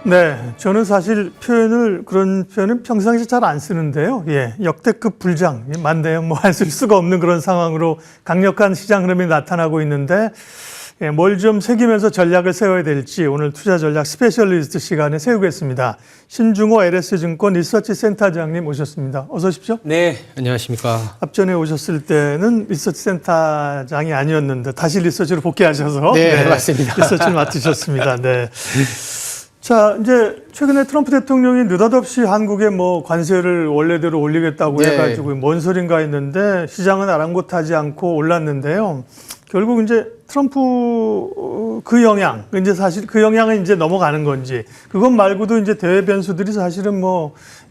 네, 저는 사실 그런 표현은 평상시 잘 안 쓰는데요. 예, 역대급 불장, 만대형 안 쓸 수가 없는 그런 상황으로 강력한 시장 흐름이 나타나고 있는데, 예, 뭘 좀 새기면서 전략을 세워야 될지 오늘 투자 전략 스페셜리스트 시간에 세우겠습니다. 신중호 LS증권 리서치 센터장님 오셨습니다. 어서 오십시오. 네, 안녕하십니까. 앞전에 오셨을 때는 리서치 센터장이 아니었는데 다시 리서치로 복귀하셔서 네, 맞습니다. 리서치를 맡으셨습니다. 네. 자, 이제 최근에 트럼프 대통령이 느닷없이 한국에 관세를 원래대로 올리겠다고 네. 해가지고 뭔 소린가 했는데 시장은 아랑곳하지 않고 올랐는데요. 결국 이제 트럼프 그 영향, 이제 사실 그 영향은 이제 넘어가는 건지, 그것 말고도 이제 대외 변수들이 사실은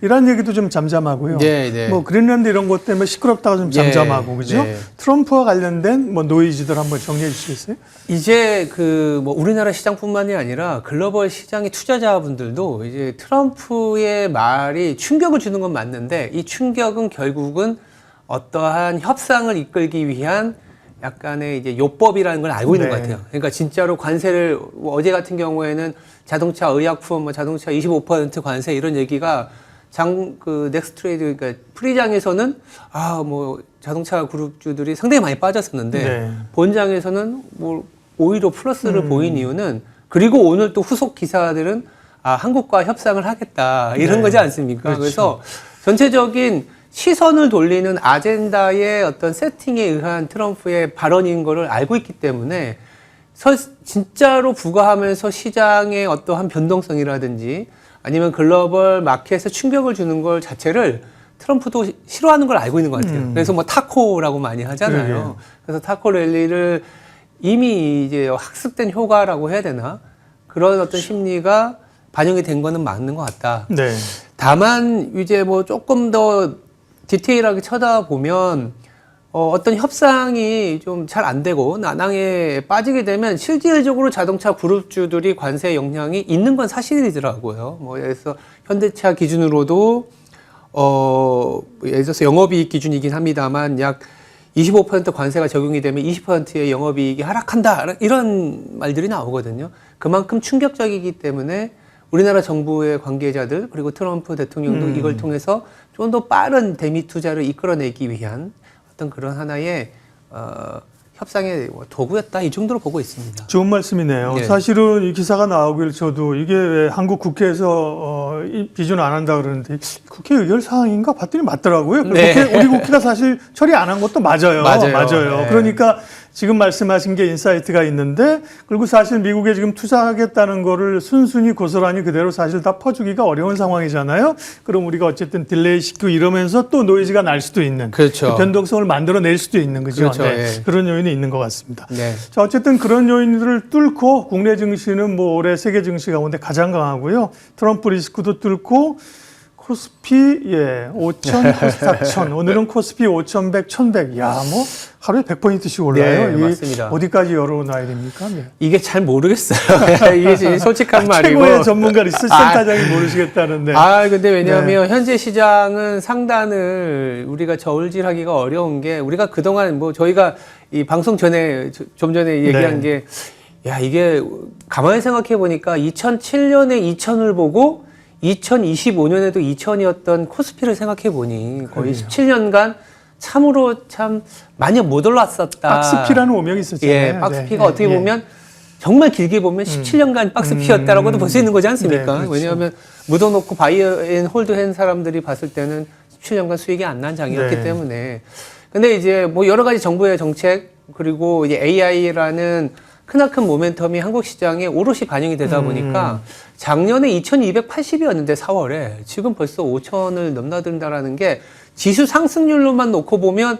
이런 얘기도 좀 잠잠하고요. 네, 네. 그린랜드 이런 것 때문에 시끄럽다가 좀 잠잠하고, 그죠? 네. 트럼프와 관련된 노이즈들 한번 정리해 주시겠어요? 이제 우리나라 시장뿐만이 아니라 글로벌 시장의 투자자분들도 이제 트럼프의 말이 충격을 주는 건 맞는데 이 충격은 결국은 어떠한 협상을 이끌기 위한 약간의 이제 요법이라는 걸 알고 있는 것 같아요. 그러니까 진짜로 관세를 어제 같은 경우에는 자동차, 의약품, 자동차 25% 관세 이런 얘기가 넥스트레이드 그러니까 프리장에서는 자동차 그룹주들이 상당히 많이 빠졌었는데 본장에서는 오히려 플러스를 보인 이유는 그리고 오늘 또 후속 기사들은 한국과 협상을 하겠다 이런 거지 않습니까? 그렇죠. 그래서 전체적인 시선을 돌리는 아젠다의 어떤 세팅에 의한 트럼프의 발언인 거를 알고 있기 때문에 진짜로 부과하면서 시장의 어떠한 변동성이라든지 아니면 글로벌 마켓에 충격을 주는 걸 자체를 트럼프도 싫어하는 걸 알고 있는 것 같아요. 그래서 타코라고 많이 하잖아요. 그래서 타코 랠리를 이미 이제 학습된 효과라고 해야 되나? 그런 어떤 심리가 반영이 된 거는 맞는 것 같다. 네. 다만 이제 조금 더 디테일하게 쳐다보면 어떤 협상이 좀 잘 안 되고 난항에 빠지게 되면 실질적으로 자동차 그룹주들이 관세 영향이 있는 건 사실이더라고요. 예를 들어서 현대차 기준으로도 예를 들어서 영업이익 기준이긴 합니다만 약 25% 관세가 적용이 되면 20%의 영업이익이 하락한다 이런 말들이 나오거든요. 그만큼 충격적이기 때문에 우리나라 정부의 관계자들 그리고 트럼프 대통령도 이걸 통해서 좀 더 빠른 대미 투자를 이끌어내기 위한 어떤 그런 하나의 협상의 도구였다 이 정도로 보고 있습니다. 좋은 말씀이네요. 네. 사실은 이 기사가 나오길 저도 이게 왜 한국 국회에서 비준 안 한다 그러는데 국회 의결 사항인가 봤더니 맞더라고요. 네. 우리 국회가 사실 처리 안 한 것도 맞아요. 맞아요. 네. 그러니까 지금 말씀하신 게 인사이트가 있는데 그리고 사실 미국에 지금 투자하겠다는 거를 순순히 고스란히 그대로 사실 다 퍼주기가 어려운 상황이잖아요. 그럼 우리가 어쨌든 딜레이 시키고 이러면서 또 노이즈가 날 수도 있는 그렇죠. 그 변동성을 만들어낼 수도 있는 거죠. 그렇죠. 네. 네. 그런 요인이 있는 것 같습니다. 네. 자, 어쨌든 그런 요인들을 뚫고 국내 증시는 올해 세계 증시 가운데 가장 강하고요. 트럼프 리스크도 뚫고 코스피 5,000, 코스피 4,000. 오늘은 코스피 5,100, 1,100. 하루에 100포인트씩 올라요. 네, 맞습니다. 어디까지 열어놔야 됩니까? 네. 이게 잘 모르겠어요. 이게 솔직한 말이고. 최고의 전문가 리서치 센터장이 모르시겠다는데. 근데 왜냐하면 현재 시장은 상단을 우리가 저울질하기가 어려운 게 우리가 그동안 저희가 이 방송 전에 좀 전에 얘기한 게 이게 가만히 생각해 보니까 2007년에 2,000을 보고 2025년에도 2,000이었던 코스피를 생각해 보니 거의 17년간 참으로 참 많이 못 올랐었다. 박스피라는 오명이 있었잖아요. 예, 박스피가 어떻게 보면 정말 길게 보면 17년간 박스피였다라고도 볼 수 있는 거지 않습니까? 네, 그렇죠. 왜냐하면 묻어놓고 바이앤 홀드한 사람들이 봤을 때는 17년간 수익이 안 난 장이었기 때문에. 근데 이제 여러 가지 정부의 정책 그리고 이제 AI라는 크나큰 모멘텀이 한국 시장에 오롯이 반영이 되다 보니까 작년에 2,280이었는데 4월에 지금 벌써 5,000을 넘나든다라는 게 지수 상승률로만 놓고 보면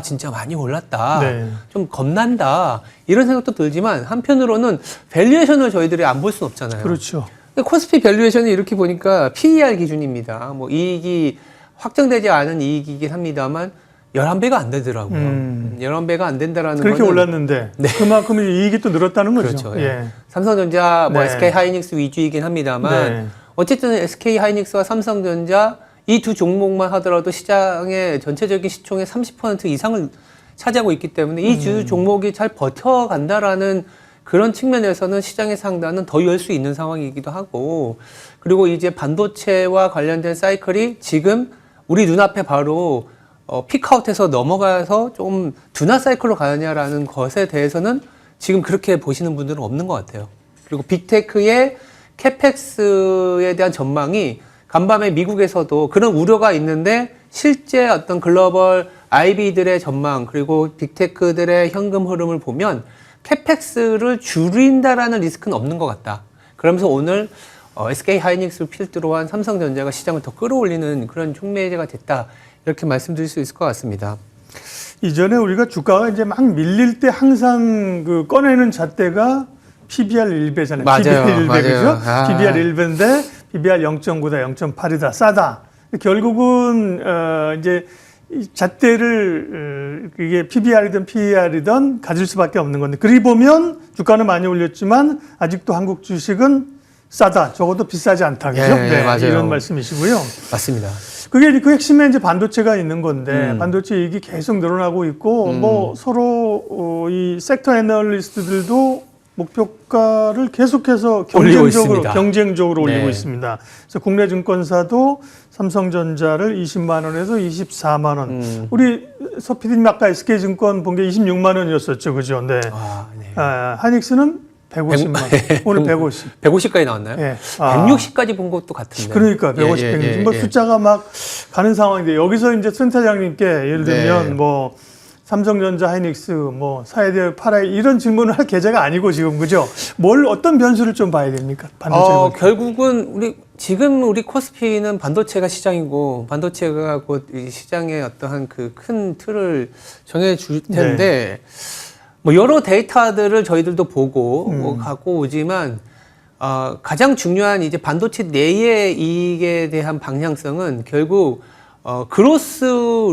진짜 많이 올랐다. 좀 겁난다. 이런 생각도 들지만 한편으로는 밸류에이션을 저희들이 안 볼 수는 없잖아요. 그렇죠. 근데 코스피 밸류에이션이 이렇게 보니까 PER 기준입니다. 이익이 확정되지 않은 이익이긴 합니다만 11배가 안 되더라고요. 11배가 안 된다라는 그렇게 거는 올랐는데 그만큼 이익이 또 늘었다는 거죠. 그렇죠. 삼성전자 SK 하이닉스 위주이긴 합니다만 어쨌든 SK 하이닉스와 삼성전자 이 두 종목만 하더라도 시장의 전체적인 시총의 30% 이상을 차지하고 있기 때문에 이 두 종목이 잘 버텨간다라는 그런 측면에서는 시장의 상단은 더 열 수 있는 상황이기도 하고, 그리고 이제 반도체와 관련된 사이클이 지금 우리 눈앞에 바로 피크아웃해서 넘어가서 좀 둔화 사이클로 가느냐라는 것에 대해서는 지금 그렇게 보시는 분들은 없는 것 같아요. 그리고 빅테크의 캐펙스에 대한 전망이 간밤에 미국에서도 그런 우려가 있는데 실제 어떤 글로벌 IB들의 전망 그리고 빅테크들의 현금 흐름을 보면 캐펙스를 줄인다라는 리스크는 없는 것 같다. 그러면서 오늘 SK 하이닉스를 필두로 한 삼성전자가 시장을 더 끌어올리는 그런 촉매제가 됐다. 이렇게 말씀드릴 수 있을 것 같습니다. 이전에 우리가 주가가 이제 막 밀릴 때 항상 그 꺼내는 잣대가 PBR 1배잖아요. 맞아요. PBR 1배, 맞아요. 그죠? 아. PBR 1배인데 PBR 0.9다, 0.8이다, 싸다. 결국은, 이제 이 잣대를, 이게 PBR이든 PER이든 가질 수밖에 없는 건데, 그리 보면 주가는 많이 올렸지만 아직도 한국 주식은 싸다. 적어도 비싸지 않다. 그죠? 네, 맞아요. 이런 말씀이시고요. 맞습니다. 그게 그 핵심에 이제 반도체가 있는 건데 반도체 이익이 계속 늘어나고 있고 뭐 서로 이 섹터 애널리스트들도 목표가를 계속해서 경쟁적으로 네. 올리고 있습니다. 그래서 국내 증권사도 삼성전자를 20만 원에서 24만 원. 우리 서 PD님 아까 SK증권 본 게 26만 원이었었죠, 그죠? 네. 네. 하이닉스는 150만 원. 오늘 150. 150까지 나왔나요? 예. 160까지 본 것도 같은데. 그러니까 150, 160. 뭐 숫자가 막 가는 상황인데 여기서 이제 센터장님께 예를 들면 네. 뭐 삼성전자, 하이닉스, 뭐 사이드, 파라이 이런 질문을 할 계좌가 아니고 지금 그죠? 어떤 변수를 좀 봐야 됩니까? 반도체 결국은 지금 우리 코스피는 반도체가 시장이고 반도체가 곧 이 시장의 어떠한 그 큰 틀을 정해줄 텐데. 뭐 여러 데이터들을 저희들도 보고 뭐 갖고 오지만 가장 중요한 이제 반도체 내의 이익에 대한 방향성은 결국 그로스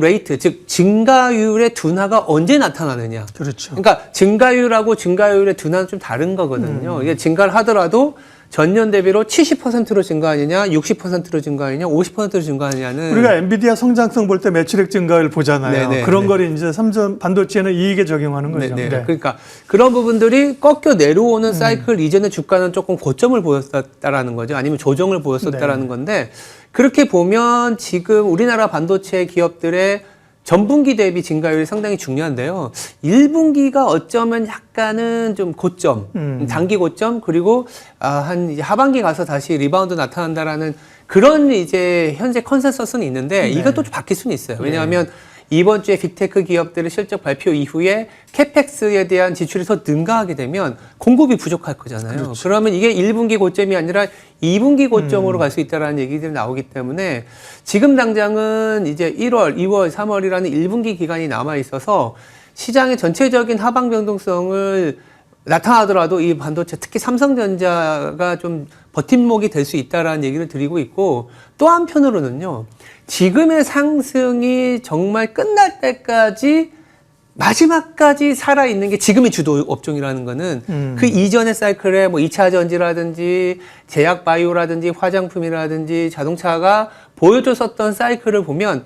레이트 즉 증가율의 둔화가 언제 나타나느냐. 그렇죠. 그러니까 증가율하고 증가율의 둔화는 좀 다른 거거든요. 이게 증가를 하더라도 전년 대비로 70%로 증가하느냐, 60%로 증가하느냐, 50%로 증가하느냐는 우리가 엔비디아 성장성 볼 때 매출액 증가율 보잖아요. 네네, 그런 네. 거를 이제 삼성 반도체는 이익에 적용하는 거죠. 네네. 네. 그러니까 그런 부분들이 꺾여 내려오는 사이클 이전에 주가는 조금 고점을 보였었다라는 거죠. 아니면 조정을 보였었다라는 건데 그렇게 보면 지금 우리나라 반도체 기업들의 전분기 대비 증가율이 상당히 중요한데요. 1분기가 어쩌면 약간은 좀 고점, 단기 고점, 그리고 한 이제 하반기 가서 다시 리바운드 나타난다라는 그런 이제 현재 컨센서스는 있는데 이것도 좀 바뀔 수는 있어요. 왜냐하면 이번 주에 빅테크 기업들의 실적 발표 이후에 캐펙스에 대한 지출이 더 능가하게 되면 공급이 부족할 거잖아요. 그렇죠. 그러면 이게 1분기 고점이 아니라 2분기 고점으로 갈 수 있다는 얘기들이 나오기 때문에 지금 당장은 이제 1월, 2월, 3월이라는 1분기 기간이 남아 있어서 시장의 전체적인 하방 변동성을 나타나더라도 이 반도체 특히 삼성전자가 좀 버팀목이 될 수 있다라는 얘기를 드리고 있고 또 한편으로는요. 지금의 상승이 정말 끝날 때까지 마지막까지 살아있는 게 지금의 주도 업종이라는 거는 그 이전의 사이클에 뭐 2차 전지라든지 제약 바이오라든지 화장품이라든지 자동차가 보여줬었던 사이클을 보면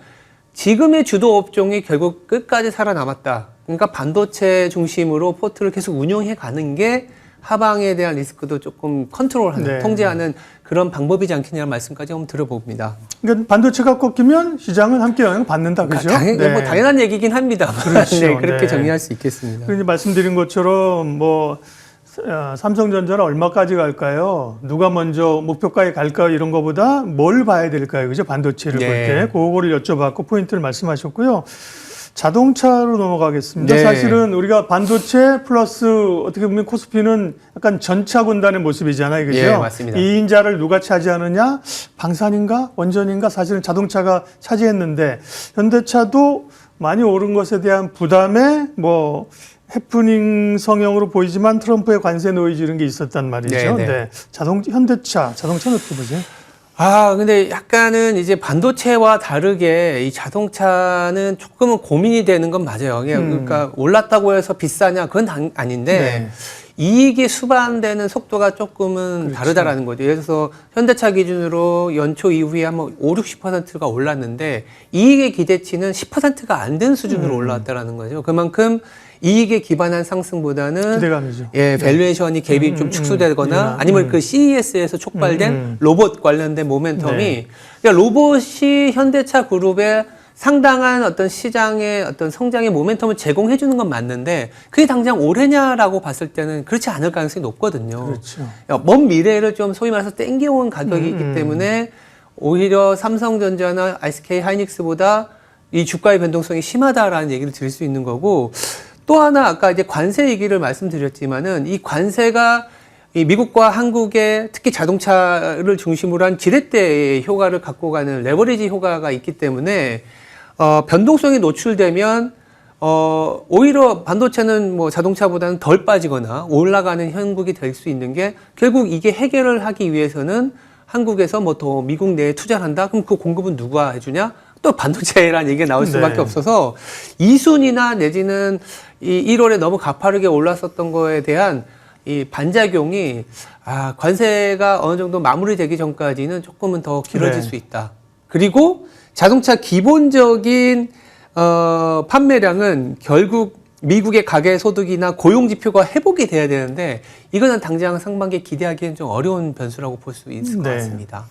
지금의 주도 업종이 결국 끝까지 살아남았다. 그러니까 반도체 중심으로 포트를 계속 운용해 가는 게 하방에 대한 리스크도 조금 컨트롤하는, 통제하는 그런 방법이지 않겠냐는 말씀까지 한번 들어봅니다. 그러니까 반도체가 꺾이면 시장은 함께 영향을 받는다, 그죠? 뭐 당연한 얘기긴 합니다. 그렇죠. 네, 그렇게 네. 정리할 수 있겠습니다. 그런데 말씀드린 것처럼 뭐 삼성전자는 얼마까지 갈까요? 누가 먼저 목표가에 갈까요? 이런 거보다 뭘 봐야 될까요? 그죠? 반도체를 볼 때. 그거를 여쭤봤고 포인트를 말씀하셨고요. 자동차로 넘어가겠습니다. 네. 사실은 우리가 반도체 플러스 어떻게 보면 코스피는 약간 전차 군단의 모습이잖아요. 그죠? 예, 맞습니다. 2인자를 누가 차지하느냐? 방산인가? 원전인가? 사실은 자동차가 차지했는데 현대차도 많이 오른 것에 대한 부담에 뭐 해프닝 성형으로 보이지만 트럼프의 관세 노이즈 이런 게 있었단 말이죠. 네. 네. 자동차는 어떻게 보세요? 근데 약간은 이제 반도체와 다르게 이 자동차는 조금은 고민이 되는 건 맞아요. 그러니까 올랐다고 해서 비싸냐? 그건 아닌데, 네. 이익이 수반되는 속도가 조금은 그렇죠. 다르다라는 거죠. 예를 들어서 현대차 기준으로 연초 이후에 한번 5, 60%가 올랐는데 이익의 기대치는 10%가 안 된 수준으로 올라왔다라는 거죠. 그만큼 이익에 기반한 상승보다는 기대감이죠. 예, 밸류에이션이 갭이 좀 축소되거나 아니면 그 CES에서 촉발된 로봇 관련된 모멘텀이 네. 그러니까 로봇이 현대차 그룹의 상당한 어떤 시장의 어떤 성장의 모멘텀을 제공해 주는 건 맞는데 그게 당장 올해냐라고 봤을 때는 그렇지 않을 가능성이 높거든요. 그렇죠. 먼 미래를 좀 소위 말해서 땡겨온 가격이 있기 때문에 오히려 삼성전자나 SK 하이닉스보다 이 주가의 변동성이 심하다라는 얘기를 드릴 수 있는 거고 또 하나 아까 이제 관세 얘기를 말씀드렸지만은 이 관세가 이 미국과 한국의 특히 자동차를 중심으로 한 지렛대의 효과를 갖고 가는 레버리지 효과가 있기 때문에 변동성이 노출되면 오히려 반도체는 뭐 자동차보다는 덜 빠지거나 올라가는 형국이 될 수 있는 게 결국 이게 해결을 하기 위해서는 한국에서 뭐 더 미국 내에 투자를 한다? 그럼 그 공급은 누가 해주냐? 또 반도체라는 얘기가 나올 수밖에 네. 없어서 이순이나 내지는 이 1월에 너무 가파르게 올랐었던 거에 대한 이 반작용이 관세가 어느 정도 마무리되기 전까지는 조금은 더 길어질 네. 수 있다. 그리고 자동차 기본적인 판매량은 결국 미국의 가계 소득이나 고용 지표가 회복이 돼야 되는데 이거는 당장 상반기에 기대하기엔 좀 어려운 변수라고 볼 수 있을 것 네. 같습니다.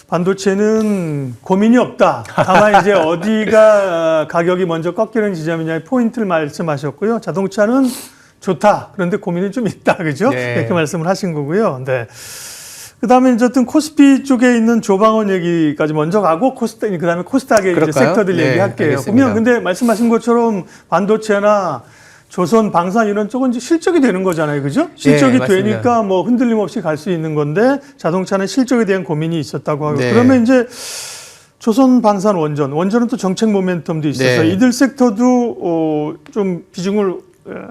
반도체는 고민이 없다. 다만 이제 어디가 가격이 먼저 꺾이는 지점이냐의 포인트를 말씀하셨고요. 자동차는 좋다. 그런데 고민이 좀 있다. 그죠? 네. 이렇게 말씀을 하신 거고요. 네. 그 다음에 이제 어떤 코스피 쪽에 있는 조방원 얘기까지 먼저 가고 그 다음에 코스닥의 이제 그럴까요? 섹터들 네, 얘기할게요. 알겠습니다. 보면 근데 말씀하신 것처럼 반도체나 조선, 방산 이런 쪽은 이제 실적이 되는 거잖아요. 그죠? 실적이 맞습니다. 되니까 뭐 흔들림 없이 갈 수 있는 건데 자동차는 실적에 대한 고민이 있었다고 하고 네. 그러면 이제 조선, 방산, 원전은 또 정책 모멘텀도 있어서 네. 이들 섹터도 좀 비중을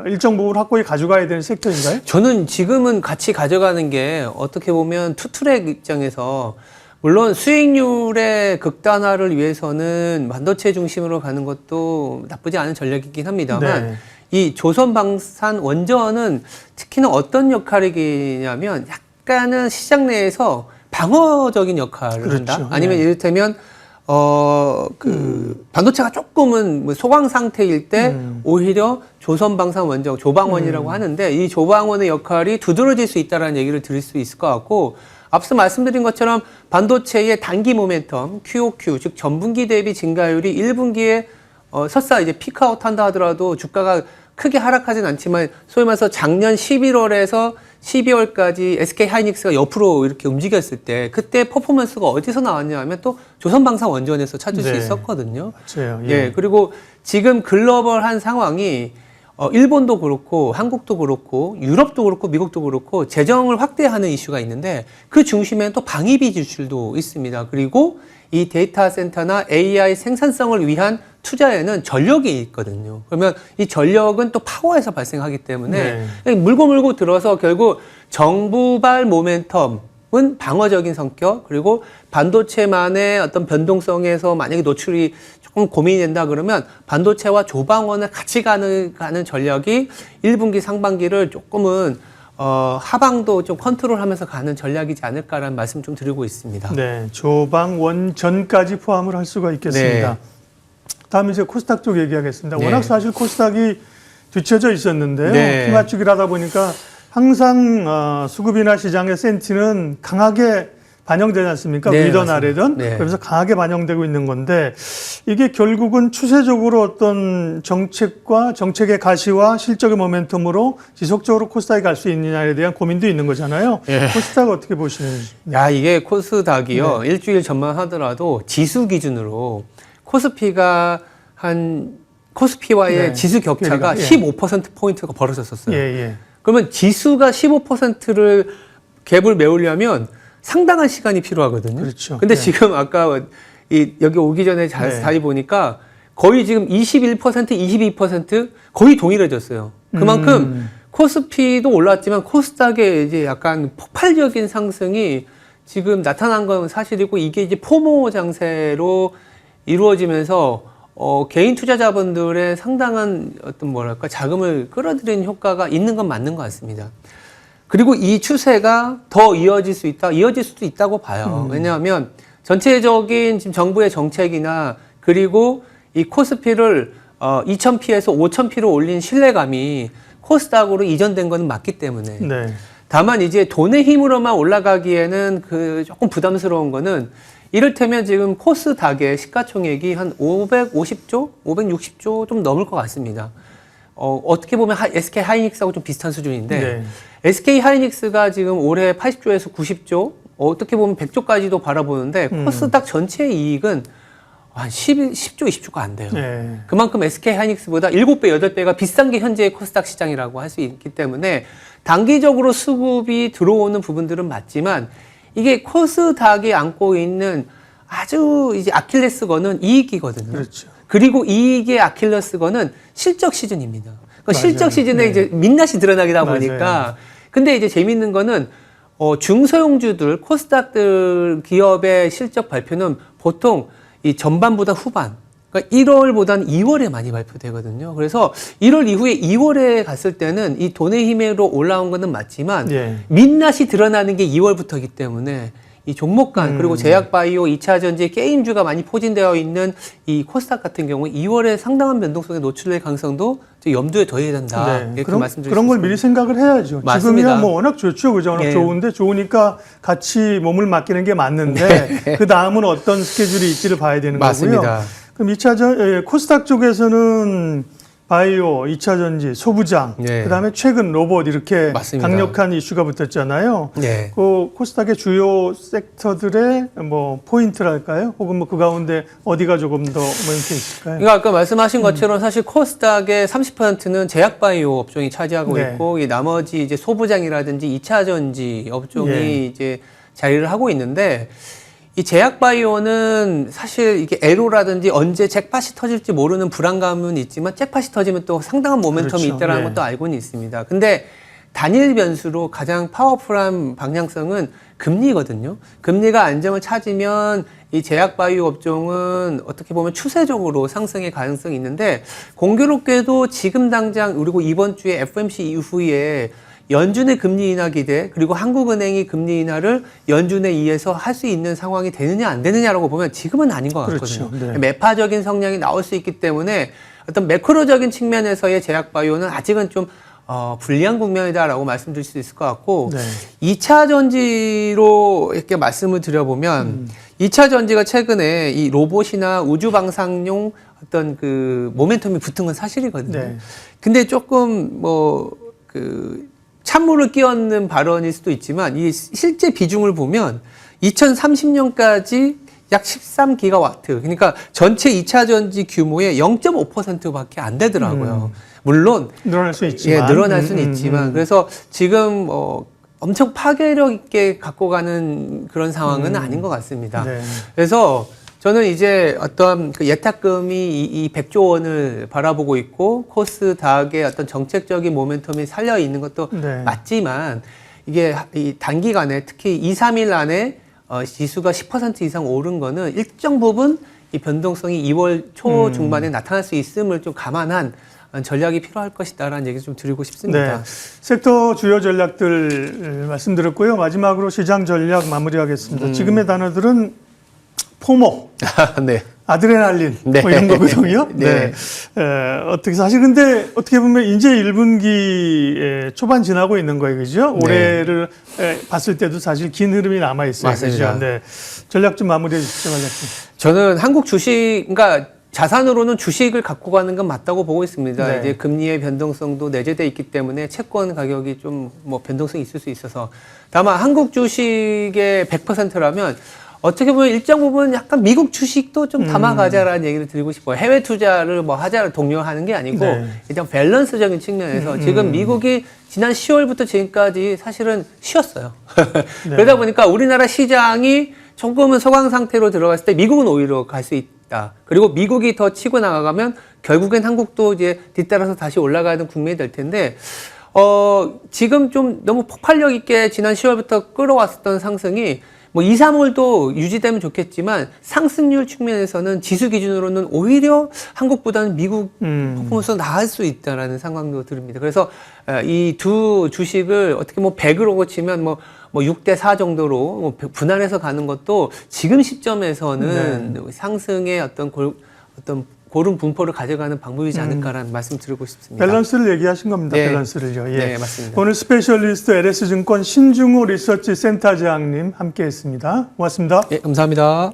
일정 부분 확고히 가져가야 되는 섹터인가요? 저는 지금은 같이 가져가는 게 어떻게 보면 투트랙 입장에서 물론 수익률의 극단화를 위해서는 반도체 중심으로 가는 것도 나쁘지 않은 전략이긴 합니다만 네. 이 조선방산 원전은 특히나 어떤 역할이냐면 약간은 시장 내에서 방어적인 역할을 그렇죠. 한다. 아니면 네. 이를테면 반도체가 조금은 뭐 소강 상태일 때 오히려 조선방산 원전, 조방원이라고 하는데 이 조방원의 역할이 두드러질 수 있다는 얘기를 드릴 수 있을 것 같고 앞서 말씀드린 것처럼 반도체의 단기 모멘텀, QOQ, 즉 전분기 대비 증가율이 1분기에 설사 이제 피크아웃 한다 하더라도 주가가 크게 하락하진 않지만 소위 말해서 작년 11월에서 12월까지 SK 하이닉스가 옆으로 이렇게 움직였을 때 그때 퍼포먼스가 어디서 나왔냐 하면 또 조선방산 원전에서 찾을 수 네. 있었거든요. 맞아요. 예. 그리고 지금 글로벌한 상황이 일본도 그렇고 한국도 그렇고 유럽도 그렇고 미국도 그렇고 재정을 확대하는 이슈가 있는데 그 중심에는 또 방위비 지출도 있습니다. 그리고 이 데이터 센터나 AI 생산성을 위한 투자에는 전력이 있거든요. 그러면 이 전력은 또 파워에서 발생하기 때문에 물고 들어서 결국 정부발 모멘텀은 방어적인 성격 그리고 반도체만의 어떤 변동성에서 만약에 노출이 조금 고민이 된다 그러면 반도체와 조방원을 같이 가는 전략이 1분기 상반기를 조금은 하방도 좀 컨트롤하면서 가는 전략이지 않을까라는 말씀 좀 드리고 있습니다. 네, 조방 원전까지 포함을 할 수가 있겠습니다. 네. 다음에 이제 코스닥 쪽 얘기하겠습니다. 네. 워낙 사실 코스닥이 뒤쳐져 있었는데요. 네. 피맞추기를 하다 보니까 항상 수급이나 시장의 센티는 강하게 반영되지 않습니까? 네, 위든 맞습니다. 아래든. 네. 그러면서 강하게 반영되고 있는 건데 이게 결국은 추세적으로 어떤 정책의 가시와 실적의 모멘텀으로 지속적으로 코스닥이 갈 수 있느냐에 대한 고민도 있는 거잖아요. 예. 코스닥 어떻게 보시는지. 야, 이게 코스닥이요. 일주일 전만 하더라도 지수 기준으로 코스피와의 네. 지수 격차가 예. 15%포인트가 벌어졌었어요. 예. 그러면 지수가 15%를 갭을 메우려면 상당한 시간이 필요하거든요. 그렇죠. 근데 네. 지금 아까 여기 오기 전에 자세히 보니까 거의 지금 21%, 22% 거의 동일해졌어요. 그만큼 코스피도 올랐지만 코스닥의 이제 약간 폭발적인 상승이 지금 나타난 건 사실이고 이게 이제 포모 장세로 이루어지면서 개인 투자자분들의 상당한 어떤 자금을 끌어들이는 효과가 있는 건 맞는 것 같습니다. 그리고 이 추세가 더 이어질 수도 있다고 봐요. 왜냐하면 전체적인 지금 정부의 정책이나 그리고 이 코스피를 2,000P에서 5,000P로 올린 신뢰감이 코스닥으로 이전된 거는 맞기 때문에. 네. 다만 이제 돈의 힘으로만 올라가기에는 조금 부담스러운 거는 이를테면 지금 코스닥의 시가총액이 한 550조, 560조 좀 넘을 것 같습니다. 어떻게 보면 SK 하이닉스하고 좀 비슷한 수준인데 네. SK 하이닉스가 지금 올해 80조에서 90조, 어떻게 보면 100조까지도 바라보는데 코스닥 전체 이익은 한 10조, 20조가 안 돼요. 네. 그만큼 SK 하이닉스보다 7배, 8배가 비싼 게 현재의 코스닥 시장이라고 할 수 있기 때문에 단기적으로 수급이 들어오는 부분들은 맞지만 이게 코스닥이 안고 있는 아주 이제 아킬레스건은 이익이거든요. 그렇죠. 그리고 이익의 아킬레스건은 실적 시즌입니다. 그러니까 맞아요. 실적 시즌에 네. 이제 민낯이 드러나다 보니까. 맞아요. 근데 이제 재밌는 거는 중소형주들, 코스닥들 기업의 실적 발표는 보통 이 전반보다 후반, 그러니까 1월보다는 2월에 많이 발표되거든요. 그래서 1월 이후에 2월에 갔을 때는 이 돈의 힘으로 올라온 거는 맞지만 예. 민낯이 드러나는 게 2월부터이기 때문에 이 종목 간 그리고 제약바이오, 2차전지, 게임주가 많이 포진되어 있는 이 코스닥 같은 경우 2월에 상당한 변동성에 노출될 가능성도 염두에 둬야 된다. 네. 이렇게 그런 말씀드릴 그런 수 걸 있습니다. 미리 생각을 해야죠. 맞습니다. 지금이야 뭐 워낙 좋죠, 그죠? 워낙 예. 좋은데 좋으니까 같이 몸을 맡기는 게 맞는데 그 다음은 어떤 스케줄이 있지를 봐야 되는 맞습니다. 거고요. 그럼 2차전 코스닥 쪽에서는 바이오, 2차 전지, 소부장, 네. 그다음에 최근 로봇 이렇게 맞습니다. 강력한 이슈가 붙었잖아요. 네. 그 코스닥의 주요 섹터들의 뭐 포인트랄까요? 혹은 뭐 그 가운데 어디가 조금 더 뭐 이렇게 있을까요? 그러니까 아까 말씀하신 것처럼 사실 코스닥의 30%는 제약바이오 업종이 차지하고 네. 있고 이 나머지 이제 소부장이라든지 2차 전지 업종이 예. 이제 자리를 하고 있는데 이 제약바이오는 사실 이게 애로라든지 언제 잭팟이 터질지 모르는 불안감은 있지만 잭팟이 터지면 또 상당한 모멘텀이 그렇죠. 있다는 예. 것도 알고는 있습니다. 근데 단일 변수로 가장 파워풀한 방향성은 금리거든요. 금리가 안정을 찾으면 이 제약바이오 업종은 어떻게 보면 추세적으로 상승의 가능성이 있는데 공교롭게도 지금 당장 그리고 이번 주에 FOMC 이후에 연준의 금리 인하 기대 그리고 한국은행이 금리 인하를 연준에 의해서 할 수 있는 상황이 되느냐 안 되느냐라고 보면 지금은 아닌 것 같거든요. 그렇죠. 네. 매파적인 성향이 나올 수 있기 때문에 어떤 매크로적인 측면에서의 제약바이오는 아직은 좀 불리한 국면이다라고 말씀드릴 수 있을 것 같고 네. 2차 전지로 이렇게 말씀을 드려보면 2차 전지가 최근에 이 로봇이나 우주 방사용 어떤 그 모멘텀이 붙은 건 사실이거든요. 네. 근데 조금 찬물을 끼얹는 발언일 수도 있지만 이 실제 비중을 보면 2030년까지 약 13기가와트. 그러니까 전체 2차 전지 규모의 0.5%밖에 안 되더라고요. 물론 늘어날 수 있지만. 늘어날 수는 있지만 그래서 지금 엄청 파괴력 있게 갖고 가는 그런 상황은 아닌 것 같습니다. 네. 그래서 저는 이제 어떤 그 예탁금이 이 100조 원을 바라보고 있고 코스닥의 어떤 정책적인 모멘텀이 살려 있는 것도 네. 맞지만 이게 이 단기간에 특히 2, 3일 안에 지수가 10% 이상 오른 거는 일정 부분 이 변동성이 2월 초 중반에 나타날 수 있음을 좀 감안한 전략이 필요할 것이다라는 얘기 좀 드리고 싶습니다. 네. 섹터 주요 전략들 말씀드렸고요. 마지막으로 시장 전략 마무리하겠습니다. 지금의 단어들은 포모, 네. 아드레날린 네. 뭐 이런 거거든요. 네. 어떻게 사실 근데 어떻게 보면 이제 1분기 초반 지나고 있는 거예요, 그죠? 네. 올해를 봤을 때도 사실 긴 흐름이 남아 있어요, 맞습니다. 그죠? 네. 전략 좀 마무리해 주시죠, 관장님. 저는 한국 주식, 그러니까 자산으로는 주식을 갖고 가는 건 맞다고 보고 있습니다. 네. 이제 금리의 변동성도 내재돼 있기 때문에 채권 가격이 좀 뭐 변동성이 있을 수 있어서 다만 한국 주식의 100%라면 어떻게 보면 일정 부분 약간 미국 주식도 좀 담아가자라는 얘기를 드리고 싶어요. 해외 투자를 뭐 하자를 독려하는 게 아니고 네. 일단 밸런스적인 측면에서 지금 미국이 지난 10월부터 지금까지 사실은 쉬었어요. 그러다 보니까 우리나라 시장이 조금은 소강 상태로 들어갔을 때 미국은 오히려 갈 수 있다. 그리고 미국이 더 치고 나가면 결국엔 한국도 이제 뒤따라서 다시 올라가는 국면이 될 텐데 지금 좀 너무 폭발력 있게 지난 10월부터 끌어왔었던 상승이 뭐 2, 3월도 유지되면 좋겠지만 상승률 측면에서는 지수 기준으로는 오히려 한국보다는 미국 퍼포먼스가 나을 수 있다라는 상황도 들립니다. 그래서 이 두 주식을 어떻게 뭐 100으로 치면 뭐 6대 4 정도로 뭐 분할해서 가는 것도 지금 시점에서는 상승의 어떤 고른 분포를 가져가는 방법이지 않을까라는 말씀 드리고 싶습니다. 밸런스를 얘기하신 겁니다. 네. 밸런스를요. 예. 네, 맞습니다. 오늘 스페셜리스트 LS증권 신중호 리서치 센터장님 함께했습니다. 고맙습니다. 네, 감사합니다.